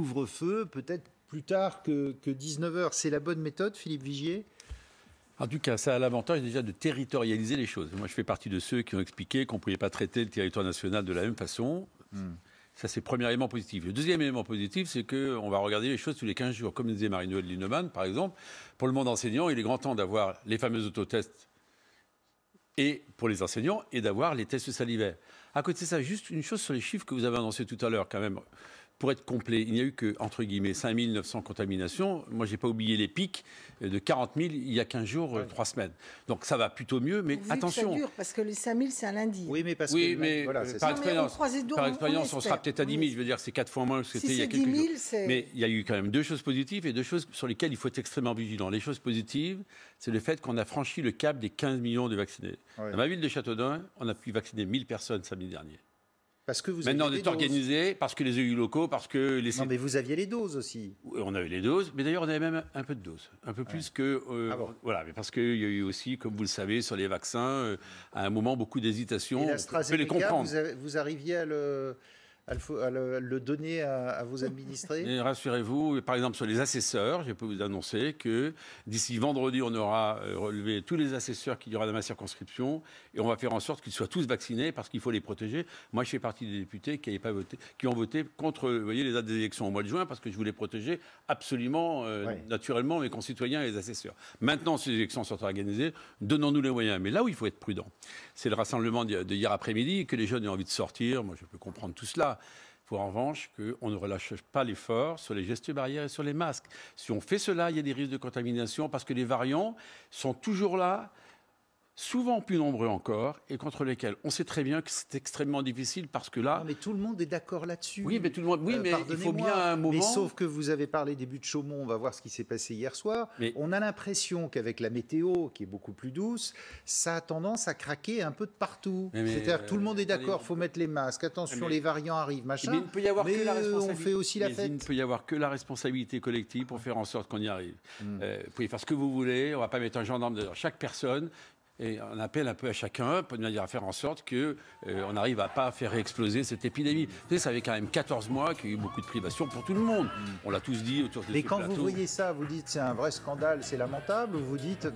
couvre-feu, peut-être plus tard que 19 h. C'est la bonne méthode, Philippe Vigier? En tout cas, ça a l'avantage déjà de territorialiser les choses. Moi, je fais partie de ceux qui ont expliqué qu'on ne pouvait pas traiter le territoire national de la même façon. Ça, c'est le premier élément positif. Le deuxième élément positif, c'est qu'on va regarder les choses tous les 15 jours. Comme disait Marie-Noëlle Lienemann, par exemple, pour le monde enseignant, il est grand temps d'avoir les fameux autotests et pour les enseignants et d'avoir les tests salivaires. À côté de ça, juste une chose sur les chiffres que vous avez annoncés tout à l'heure, quand même. Pour être complet, il n'y a eu que, entre guillemets, 5 900 contaminations. Moi, je n'ai pas oublié les pics de 40 000 il y a 15 jours, 3 semaines. Donc, ça va plutôt mieux, mais attention. Ça dure, parce que les 5 000, c'est un lundi. Oui, mais parce oui, que... mais voilà, par expérience, on sera peut-être à 10 000. Je veux dire, c'est 4 fois moins que c'était il y a quelques jours. Mais il y a eu quand même deux choses positives et deux choses sur lesquelles il faut être extrêmement vigilant. Les choses positives, c'est le fait qu'on a franchi le cap des 15 millions de vaccinés. Dans ma ville de Châteaudun, on a pu vacciner 1000 personnes samedi dernier. Parce que vous Maintenant, on est organisé, parce que les élus locaux, parce que les... Non, mais vous aviez les doses aussi. On avait les doses, mais d'ailleurs, on avait même un peu de doses. Un peu plus que... Voilà, mais parce qu'il y a eu aussi, comme vous le savez, sur les vaccins, à un moment, beaucoup d'hésitations. Et l'AstraZeneca, vous arriviez à le donner à vos administrés? Rassurez-vous, par exemple sur les assesseurs, je peux vous annoncer que d'ici vendredi, on aura relevé tous les assesseurs qu'il y aura dans ma circonscription et on va faire en sorte qu'ils soient tous vaccinés parce qu'il faut les protéger. Moi, je fais partie des députés qui n'avaient pas voté, qui ont voté contre, vous voyez, les dates des élections au mois de juin parce que je voulais protéger absolument, naturellement, mes concitoyens et les assesseurs. Maintenant, ces élections sont organisées, donnons-nous les moyens. Mais là où il faut être prudent, c'est le rassemblement de hier après-midi, que les jeunes aient envie de sortir. Moi, je peux comprendre tout cela. Il faut en revanche qu'on ne relâche pas l'effort sur les gestes barrières et sur les masques. Si on fait cela, il y a des risques de contamination parce que les variants sont toujours là, souvent plus nombreux encore, et contre lesquels on sait très bien que c'est extrêmement difficile parce que là... Non, mais tout le monde est d'accord là-dessus. Oui, mais tout le monde... Oui, mais il faut bien un moment... Mais sauf que vous avez parlé des buts de Chaumont, on va voir ce qui s'est passé hier soir. Mais... On a l'impression qu'avec la météo, qui est beaucoup plus douce, ça a tendance à craquer un peu de partout. C'est-à-dire que tout le monde est d'accord, il faut mettre les masques, attention, les variants arrivent, machin. Mais il ne peut y avoir que la responsabilité. On fait aussi la fête. Il ne peut y avoir que la responsabilité collective pour faire en sorte qu'on y arrive. Vous pouvez faire ce que vous voulez, on ne va pas mettre un gendarme derrière chaque personne. Et on appelle un peu à chacun pour à faire en sorte qu'on arrive à ne pas faire exploser cette épidémie. Vous savez, ça avait quand même 14 mois qu'il y a eu beaucoup de privations pour tout le monde. On l'a tous dit autour de ce plateau. Mais quand vous voyez ça, vous dites c'est un vrai scandale, c'est lamentable, ou vous dites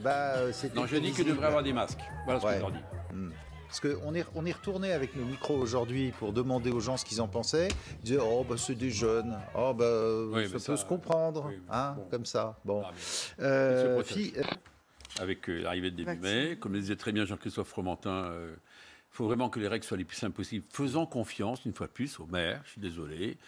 c'est... Non, je dis qu'il devrait avoir des masques. Voilà ce que je leur dis. Parce qu'on est retourné avec nos micros aujourd'hui pour demander aux gens ce qu'ils en pensaient. Ils disaient oh c'est des jeunes, ça peut se comprendre, comme ça. Bon. Avec l'arrivée de début mai, comme le disait très bien Jean-Christophe Fromentin, il faut vraiment que les règles soient les plus simples possibles. Faisons confiance, une fois de plus, aux maires, je suis désolé,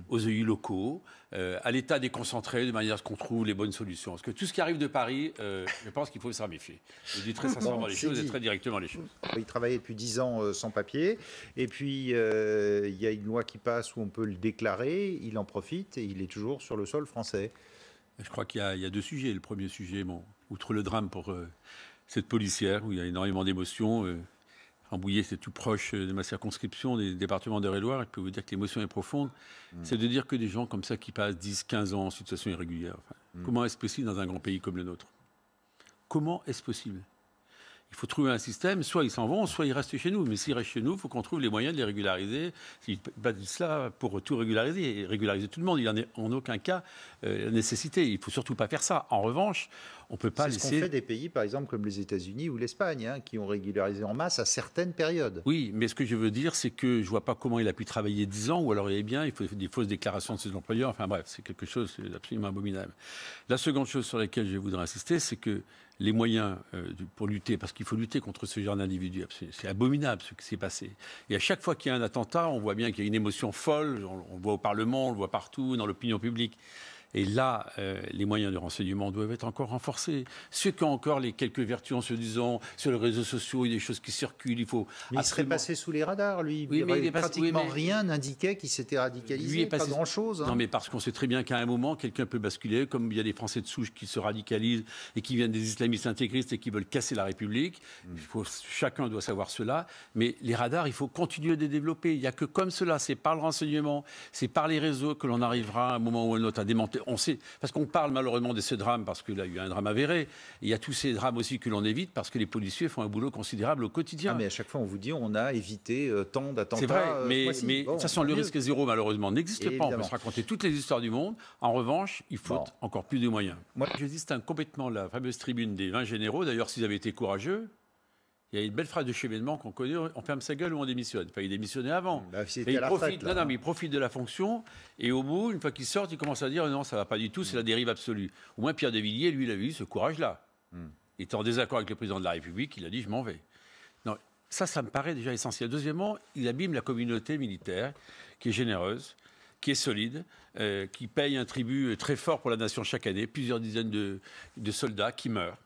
aux élus locaux, à l'État déconcentré, de manière à ce qu'on trouve les bonnes solutions. Parce que tout ce qui arrive de Paris, je pense qu'il faut s'en méfier. Je dis très sincèrement les choses et très directement les choses. Il travaillait depuis 10 ans sans papier, et puis il y a une loi qui passe où on peut le déclarer, il en profite, et il est toujours sur le sol français. Je crois qu'il y a deux sujets. Le premier sujet, outre le drame pour cette policière, où il y a énormément d'émotions, Rambouillet, c'est tout proche de ma circonscription, des départements d'Eure-et-Loir, je peux vous dire que l'émotion est profonde, c'est de dire que des gens comme ça qui passent 10, 15 ans en situation irrégulière, comment est-ce possible dans un grand pays comme le nôtre? Comment est-ce possible? Il faut trouver un système, soit ils s'en vont, soit ils restent chez nous. Mais s'ils restent chez nous, il faut qu'on trouve les moyens de les régulariser. S'ils bâtissent cela pour tout régulariser, et régulariser tout le monde, il n'y en a en aucun cas la nécessité. Il ne faut surtout pas faire ça. En revanche, on ne peut pas laisser... C'est ce qu'on fait des pays, par exemple, comme les États-Unis ou l'Espagne, qui ont régularisé en masse à certaines périodes. Oui, mais ce que je veux dire, c'est que je ne vois pas comment il a pu travailler 10 ans, ou alors il faut des fausses déclarations de ses employeurs. Enfin bref, c'est quelque chose d'absolument abominable. La seconde chose sur laquelle je voudrais insister, c'est que les moyens pour lutter, parce qu'il faut lutter contre ce genre d'individus. C'est abominable ce qui s'est passé. Et à chaque fois qu'il y a un attentat, on voit bien qu'il y a une émotion folle, on le voit au Parlement, on le voit partout, dans l'opinion publique. Et là, les moyens de renseignement doivent être encore renforcés. Ceux qui ont encore les quelques vertus en se disant, sur les réseaux sociaux, il y a des choses qui circulent, il faut... Mais il serait passé sous les radars, lui. Pratiquement rien n'indiquait qu'il s'était radicalisé, pas grand-chose. Non, mais parce qu'on sait très bien qu'à un moment, quelqu'un peut basculer, comme il y a des Français de souche qui se radicalisent et qui viennent des islamistes intégristes et qui veulent casser la République. Chacun doit savoir cela. Mais les radars, il faut continuer de les développer. Il n'y a que comme cela, c'est par le renseignement, c'est par les réseaux que l'on arrivera à un moment ou à un autre à démanteler. on sait, parce qu'on parle malheureusement de ce drame, parce que là, il y a eu un drame avéré. Il y a tous ces drames aussi que l'on évite, parce que les policiers font un boulot considérable au quotidien. Ah, mais à chaque fois, on vous dit, on a évité tant d'attentats. C'est vrai, mais de toute façon, le risque zéro, malheureusement, n'existe pas. On peut se raconter toutes les histoires du monde. En revanche, il faut encore plus de moyens. Moi, je distingue complètement la fameuse tribune des 20 généraux. D'ailleurs, s'ils avaient été courageux, il y a une belle phrase de Chevènement qu'on connaît, on ferme sa gueule ou on démissionne. Enfin, il démissionnait avant. Il profite de la fonction, et au bout, une fois qu'il sort, il commence à dire non, ça ne va pas du tout, c'est la dérive absolue. Au moins, Pierre de Villiers, lui, il avait eu ce courage-là. Il était en désaccord avec le président de la République, il a dit je m'en vais. Non, ça me paraît déjà essentiel. Deuxièmement, il abîme la communauté militaire, qui est généreuse, qui est solide, qui paye un tribut très fort pour la nation chaque année, plusieurs dizaines de soldats qui meurent.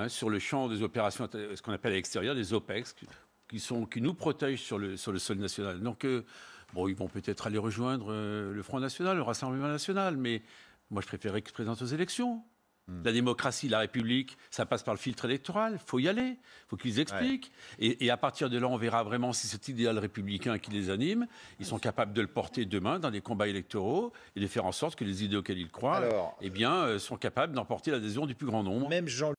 Sur le champ des opérations, ce qu'on appelle à l'extérieur, des OPEX, qui nous protègent sur le sol national. Donc, ils vont peut-être aller rejoindre le Front National, le Rassemblement National, mais moi, je préférerais qu'ils se présentent aux élections. La démocratie, la République, ça passe par le filtre électoral. Il faut y aller. Il faut qu'ils expliquent. Ouais. Et à partir de là, on verra vraiment si cet idéal républicain qui les anime, ils sont capables de le porter demain dans les combats électoraux et de faire en sorte que les idées auxquelles ils croient sont capables d'emporter l'adhésion du plus grand nombre. Même Jean